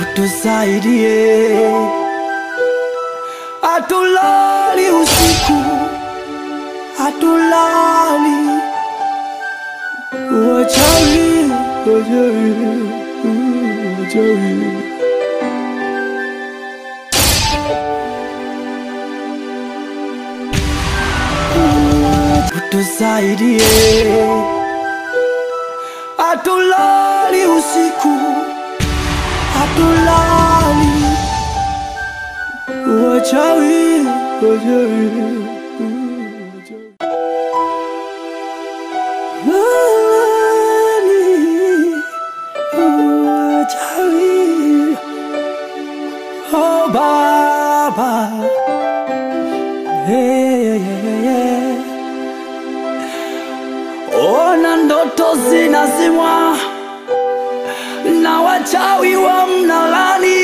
utusaidie. Hatulali usiku, hatulali, wachawi, wachawi, wachawi. Utusaidie. Hatulali usiku, hatulali, wachawi, wachawi. Wachawi, oh Baba, hey, hey, hey. Ona ndoto zinazimwa na wachawi wa mnalani.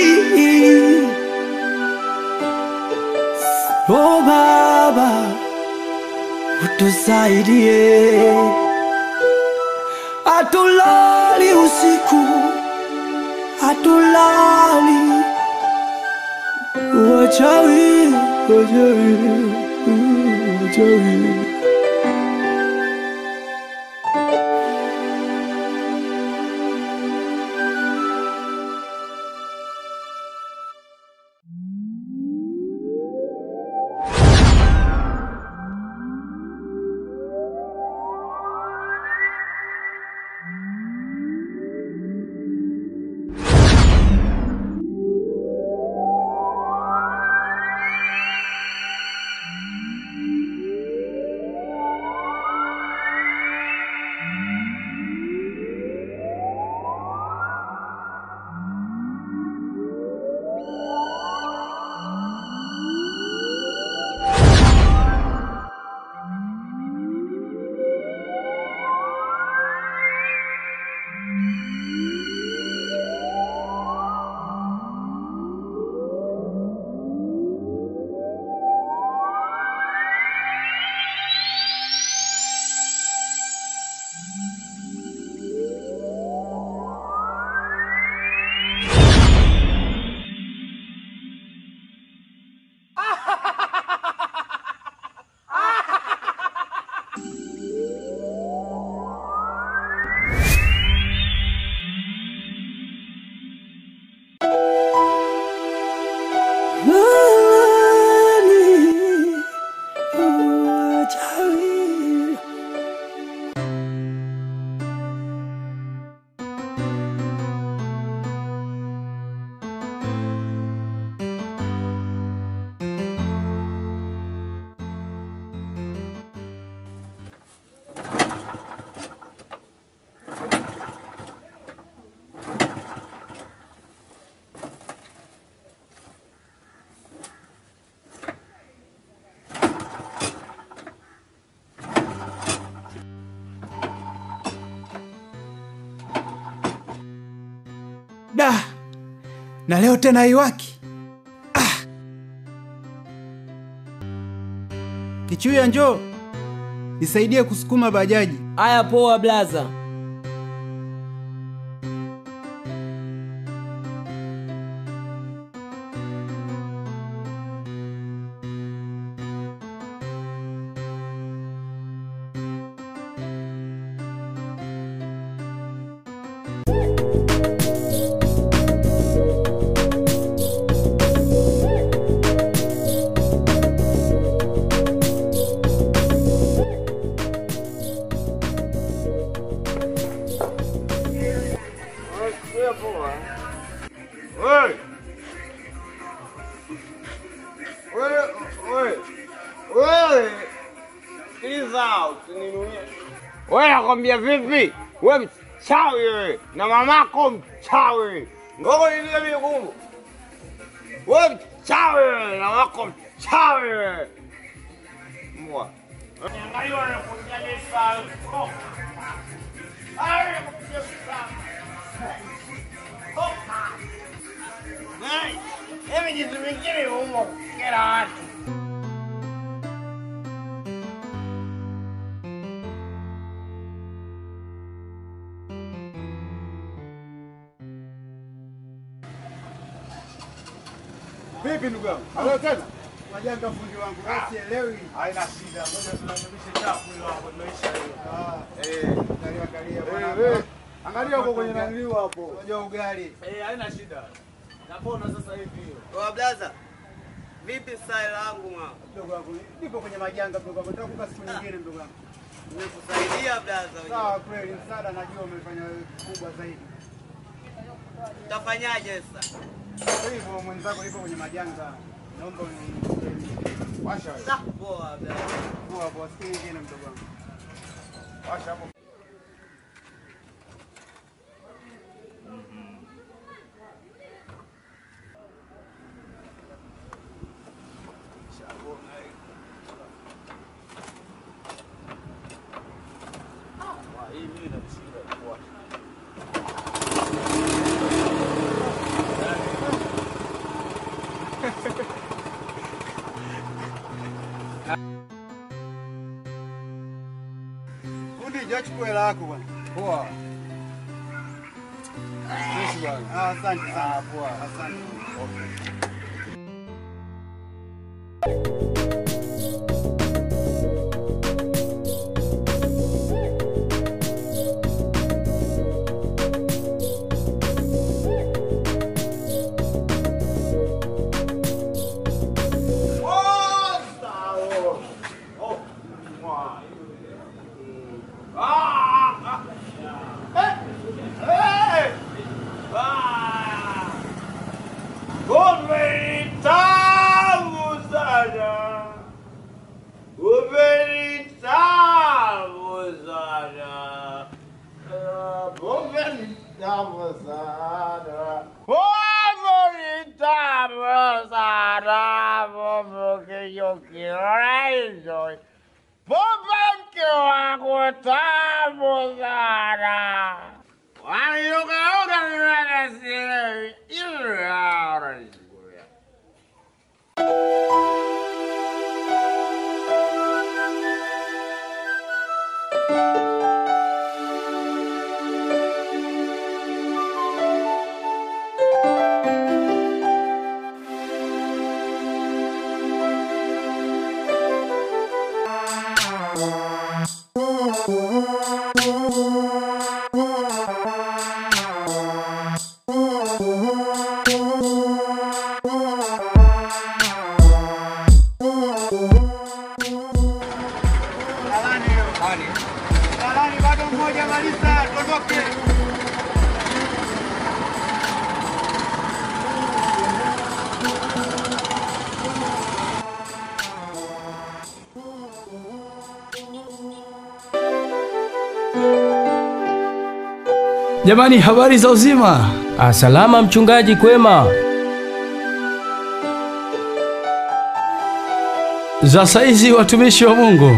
Oh Baba, utusaidie. Hatulali usiku, hatulali, wachawi, wachawi, wachawi. Da, na leo tena iwaki. Kichuya njoo, nisaidie kusukuma bajaji. Aya poa blaza. Wewe nakwambia vipi? Wewe mchawi wewe na mamako mchawi. Ngogo nilie mimi ngumu. Wewe mchawi wewe na mamako mchawi wewe. Mwa. Angalia wanakuja lesa. Ai nakuja lesa. Nei, hebu jizungumzie humo. Kera watu. Vipi ndugu yangu? Leo tena? Majanga fundi wangu. Sielewi. Haina shida. Ngoja tunarekebisha chafu hilo hapo tunaisha hiyo. Angalia bwana. Angalia huko kwenye naniliwa hapo. Unajua ugali. Haina shida. Napona sasa hivi hiyo. Kwa blaza. Vipi style langu mwa? Ndugu wangu, nipo kwenye majanga ndugu wangu. Nitakupa siku nyingine ndugu wangu. Nimekusaidia blaza. Sawa kweli, msaada najua umefanya kubwa zaidi. Utafanyaje sasa? Hivyo mwenzako yupo kwenye majanga. Naomba Washa. Poa blaza. poa siku nyingine mdogo wangu. Washa hapo. Fundi, njoo chukua hela yako bwana. Poa. Asante sana. Poa. Asante. Jamani, habari za uzima? Salama mchungaji, kwema. Za saizi watumishi wa Mungu.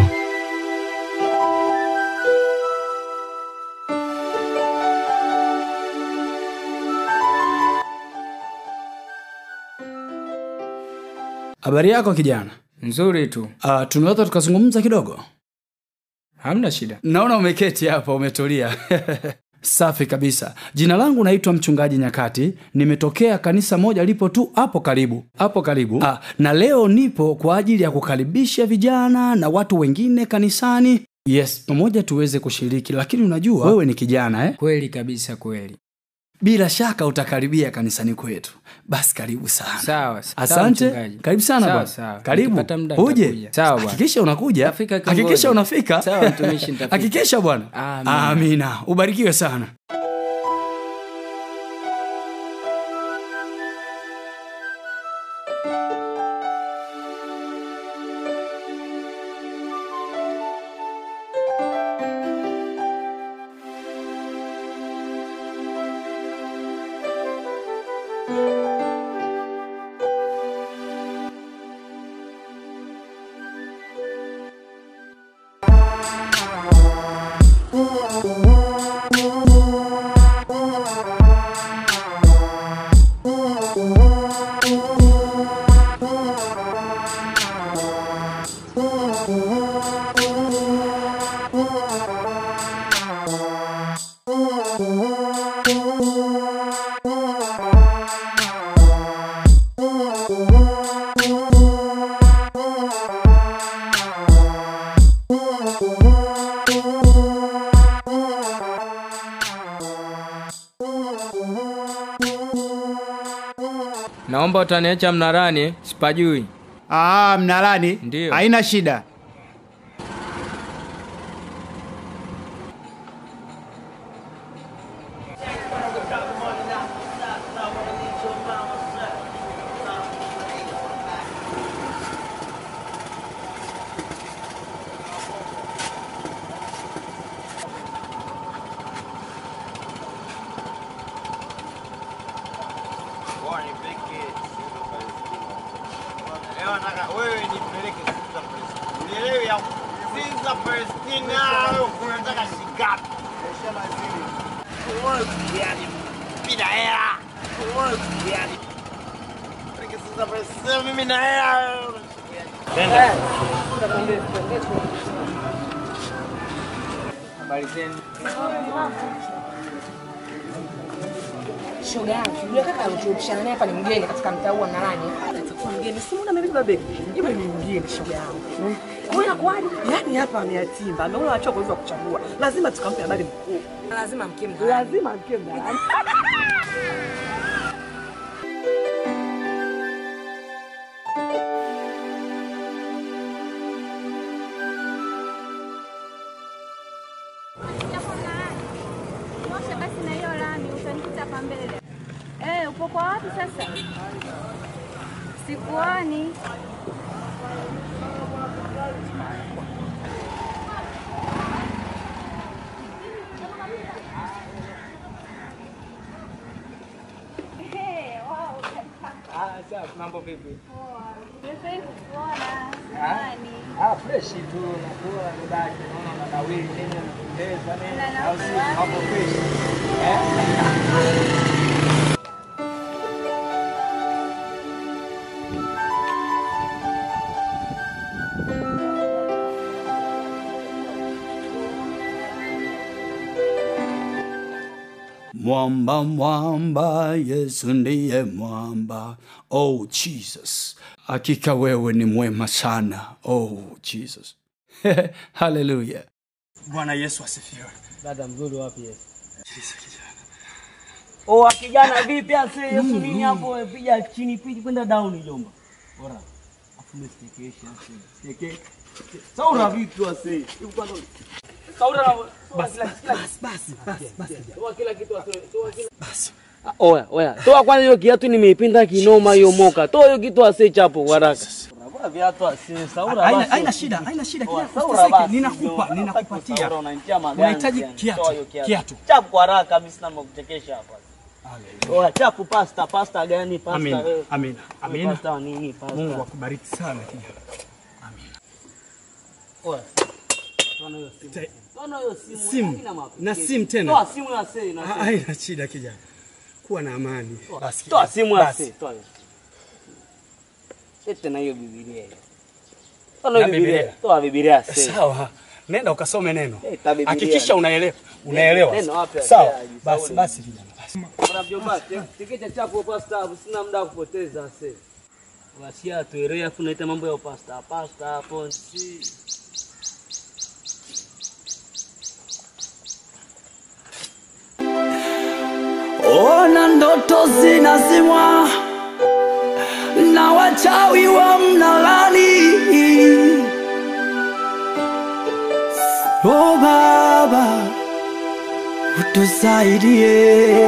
Habari yako kijana? Nzuri tu. Tunaweza tukazungumza kidogo? Hamna shida. Naona umeketi hapa umetulia. Safi kabisa. Jina langu naitwa Mchungaji Nyakati. Nimetokea kanisa moja lipo tu hapo karibu. Hapo karibu. Na leo nipo kwa ajili ya kukaribisha vijana na watu wengine kanisani. Yes, pamoja tuweze kushiriki, lakini unajua wewe ni kijana Kweli kabisa, kweli. Bila shaka utakaribia kanisani kwetu. Basi karibu sana. Sawa. Asante. Karibu sana bwana. Sawa. Karibu. Uje. Sawa bwana. Hakikisha unakuja. Hakikisha unafika. Sawa mtumishi, nitafika. Hakikisha bwana. Amina. Ubarikiwe sana. Naomba utaniacha Mnarani, sipajui. Mnarani? Ndio. Haina shida. Wewe nipeleke Sinza Palestina. Unielewe ya Sinza Palestina unataka shingapi? Heshima zile. Yani bila hela. Yani. Peleke Sinza Palestina mimi na hela. Nenda. Habari zenu. Shoga yangu, yule kaka aliyopishana naye hapa ni mgeni katika mtaa huu wa Mnarani. Atakuwa mgeni, si muda amebeba begi. Yule ni mgeni shoga yangu. Wewe unakuaje? Yaani hapa ameyatimba. Ameona acha kuweza kuchagua. Lazima tukampe habari mkuu. Lazima mke Mnarani. Lazima mke Mnarani. Upo kwa wapi sasa? Sikuoni. Sawa, mambo vipi? Nimefurahi kukuona. Nani? Fresh tu, nakuwa ndani, naona unanawiri nini, unapendeza nini? Na Au si mambo fresh? Mwamba, mwamba, Yesu ndiye mwamba. Oh Jesus, hakika wewe ni mwema sana. Oh Jesus. Hallelujah. Bwana Yesu asifiwe. Dada mzuri wapi Yesu? Kijana vipi ase Yesu nini hapo piga chini kwenda down jomba. Bora. Afume stekesha ase. Steke. Saura vipi ase? Hivi kwanza. Saura na basi. Toa kila kitu ase. Toa kila. Basi. Oya. Toa kwanza hiyo kiatu nimeipinda kinoma hiyo moka. Toa hiyo kitu ase chapo haraka. Bora viatu ase. Saura basi. Haina shida ninakupatia. Unahitaji kiatu. Chapo kwa haraka mimi sina kuchekesha hapa. Chapu pasta gani pasta wewe? Amina. Pasta nini pasta? Mungu akubariki sana kijana. Oya. Toa hiyo Simu. Na simu tena. Toa simu ya sei na. Haina shida kijana. Kuwa na amani. Basi. Toa simu ya sei, toa hiyo. Tete na hiyo Biblia hiyo. Toa Biblia. Toa Biblia sei. Sawa. Nenda ukasome neno. Hakikisha unaelewa. Neno wapi? Sawa. Basi kijana. Bwana mjomba, tiketi chako pasta, sina muda kupoteza sei. Wasia tuelea afu naita mambo ya pasta hapo. Ona ndoto zinazimwa na wachawi wa Mnarani. Oh Baba, utusaidie.